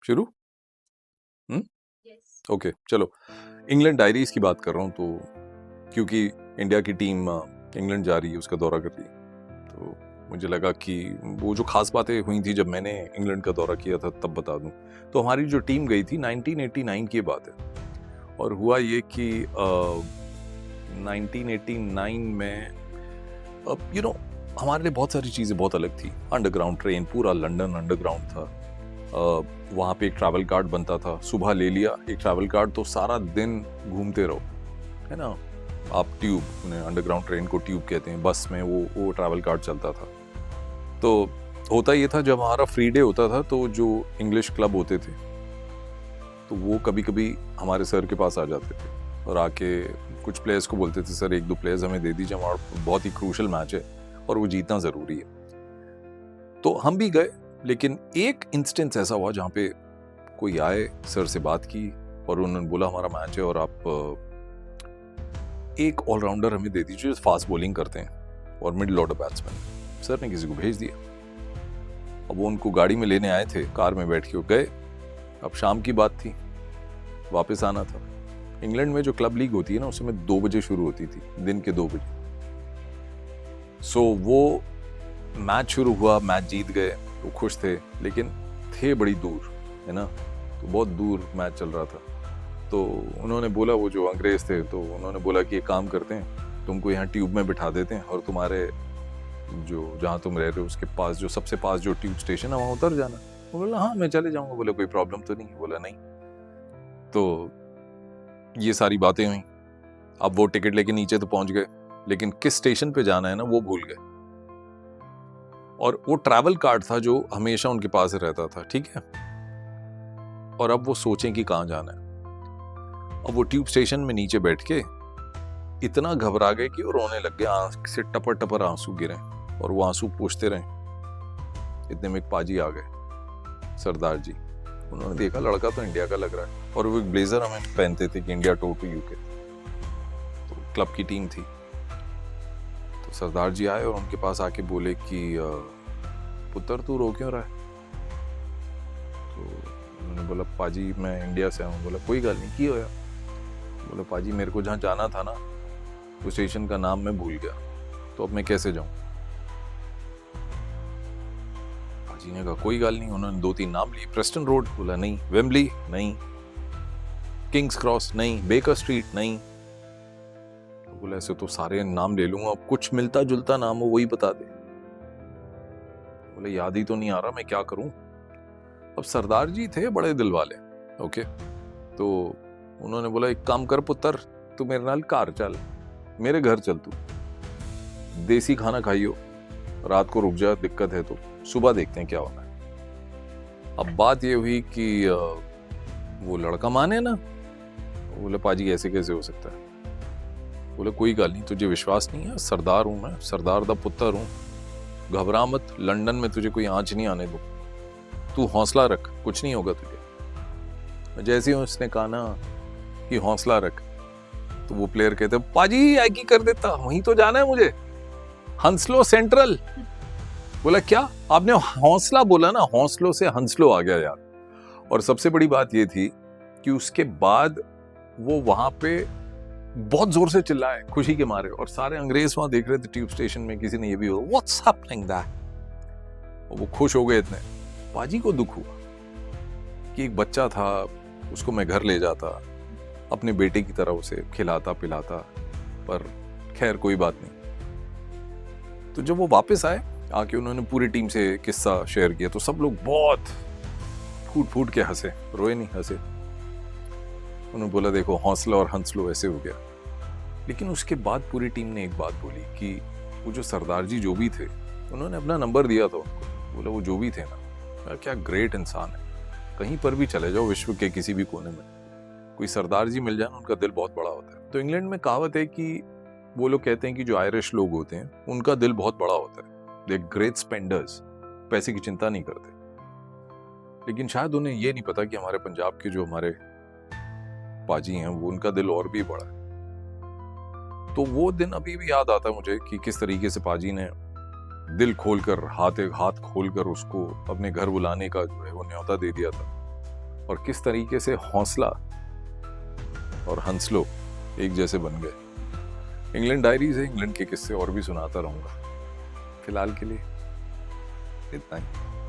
शुरू। ओके चलो, England diaries की बात कर रहा हूँ। तो क्योंकि इंडिया की टीम इंग्लैंड जा रही है, उसका दौरा कर रही है, तो मुझे लगा कि वो जो खास बातें हुई थी जब मैंने इंग्लैंड का दौरा किया था तब बता दूं। तो हमारी जो टीम गई थी 1989 की बात है, और हुआ ये कि 1989 में हमारे लिए बहुत सारी चीज़ें बहुत अलग थी। अंडरग्राउंड ट्रेन, पूरा लंदन अंडरग्राउंड था। वहाँ पे एक ट्रैवल कार्ड बनता था, सुबह ले लिया एक ट्रैवल कार्ड तो सारा दिन घूमते रहो, है ना। आप ट्यूब, अंडरग्राउंड ट्रेन को ट्यूब कहते हैं, बस में वो ट्रैवल कार्ड चलता था। तो होता ये था, जब हमारा फ्री डे होता था तो जो इंग्लिश क्लब होते थे तो वो कभी कभी हमारे सर के पास आ जाते थे और आके कुछ प्लेयर्स को बोलते थे, सर 1-2 प्लेयर्स हमें दे दीजिए, हमारा बहुत ही क्रूशल मैच है और वो जीतना ज़रूरी है। तो हम भी गए, लेकिन एक इंस्टेंस ऐसा हुआ जहाँ पे कोई आए, सर से बात की और उन्होंने बोला हमारा मैच है और आप एक ऑलराउंडर हमें दे दीजिए जो फास्ट बॉलिंग करते हैं और मिडिल ऑर्डर बैट्समैन। सर ने किसी को भेज दिया। अब वो उनको गाड़ी में लेने आए थे, कार में बैठ के वो गए। अब शाम की बात थी, वापस आना था। इंग्लैंड में जो क्लब लीग होती है ना, उसमें 2 बजे शुरू होती थी, दिन के 2 बजे। सो वो मैच शुरू हुआ, मैच जीत गए, वो खुश थे, लेकिन थे बड़ी दूर, है ना, तो बहुत दूर मैच चल रहा था। तो उन्होंने बोला, वो जो अंग्रेज थे, तो उन्होंने बोला कि एक काम करते हैं, तुमको यहाँ ट्यूब में बिठा देते हैं और तुम्हारे जो जहाँ तुम रह रहे हो उसके पास, जो सबसे पास जो ट्यूब स्टेशन है वहाँ उतर जाना। वो बोला हाँ मैं चले जाऊँगा। बोले कोई प्रॉब्लम तो नहीं? बोला नहीं। तो ये सारी बातें हुई। अब वो टिकट लेके नीचे तो पहुंच गए, लेकिन किस स्टेशन पे जाना है ना वो भूल गए। और वो ट्रैवल कार्ड था जो हमेशा उनके पास रहता था, ठीक है। और अब वो सोचें कि कहाँ जाना है। अब वो ट्यूब स्टेशन में नीचे बैठ के इतना घबरा गए कि वो रोने लग गए, आंख से टपर टपर आंसू गिरे और वो आंसू पोंछते रहे। इतने में एक पाजी आ गए, सरदार जी। उन्होंने देखा लड़का तो इंडिया का लग रहा है, और वो एक ब्लेजर हमें पहनते थे कि इंडिया टू यूके, तो क्लब की टीम थी। तो सरदार जी आए और उनके पास आके बोले कि पुत्र तू रो क्यों रहा है? तो उन्होंने बोला पाजी मैं इंडिया से आऊँ। बोला कोई गल नहीं, की होया? बोला पाजी मेरे को जहाँ जाना था ना, उस स्टेशन का नाम मैं भूल गया, तो अब मैं कैसे जाऊँ? पाजी ने कहा कोई गल नहीं। उन्होंने 2-3 नाम लिए। Preston Road? बोला नहीं। वेम्बली? नहीं। King's Cross? नहीं। Baker Street? नहीं। तो बोला ऐसे तो सारे नाम ले लूंगा, अब कुछ मिलता जुलता नाम हो वही बता दे। बोले याद ही तो नहीं आ रहा, मैं क्या करूं? अब सरदार जी थे बड़े दिल वाले, ओके। तो उन्होंने बोला एक काम कर पुत्र, तू मेरे नाल कार चल, मेरे घर चल, तू देसी खाना खाइयो, रात को रुक जा, दिक्कत है तो सुबह देखते हैं क्या होना है। अब बात ये हुई कि वो लड़का माने ना। बोले पाजी ऐसे कैसे हो सकता है? बोले कोई गल नहीं, तुझे विश्वास नहीं है, सरदार हूं मैं, सरदार दा पुत्र हूं, घबरा मत, लंदन में तुझे कोई आंच नहीं आने दो, तू हौसला रख, कुछ नहीं होगा तुझे। जैसे ही उसने कहा ना कि हौसला रख, तो वो प्लेयर कहते पाजी आई की कर देता, वहीं तो जाना है मुझे, हंसलो सेंट्रल। बोला क्या आपने हौसला बोला ना, हौसलों से हंसलो आ गया यार। और सबसे बड़ी बात ये थी कि उसके बाद वो वहां पे बहुत जोर से चिल्लाए खुशी के मारे, और सारे अंग्रेज वहां देख रहे थे ट्यूब स्टेशन में, किसी ने ये भी हो व्हाट्स हैपनिंग दैट। वो खुश हो गए इतने। पाजी को दुख हुआ कि एक बच्चा था, उसको मैं घर ले जाता, अपने बेटे की तरह उसे खिलाता पिलाता, पर खैर कोई बात नहीं। तो जब वो वापस आए, आके उन्होंने पूरी टीम से किस्सा शेयर किया, तो सब लोग बहुत फूट फूट के हंसे, रोए नहीं, हंसे। उन्होंने बोला देखो हौसला और हंसलो ऐसे हो गया। लेकिन उसके बाद पूरी टीम ने एक बात बोली कि वो जो सरदार जी जो भी थे, उन्होंने अपना नंबर दिया था उनको। बोला वो जो भी थे ना, क्या ग्रेट इंसान है, कहीं पर भी चले जाओ विश्व के किसी भी कोने में, कोई सरदार जी मिल जाए, उनका दिल बहुत बड़ा होता है। तो इंग्लैंड में कहावत है कि वो लोग कहते हैं कि जो आयरिश लोग होते हैं उनका दिल बहुत बड़ा होता है, दे ग्रेट स्पेंडर्स, पैसे की चिंता नहीं करते। लेकिन शायद उन्हें ये नहीं पता कि हमारे पंजाब के जो हमारे पाजी हैं, वो उनका दिल और भी बड़ा है। तो वो दिन अभी भी याद आता है मुझे कि किस तरीके से पाजी ने दिल खोलकर, हाथ खोलकर उसको अपने घर बुलाने का जो है वो न्योता दे दिया था। और किस तरीके से हौसला और हंसलो एक जैसे बन गए। इंग्लैंड डायरीज है, इंग्लैंड के किस्से और भी सुनाता रहूंगा। फिलहाल के लिए इतना ही।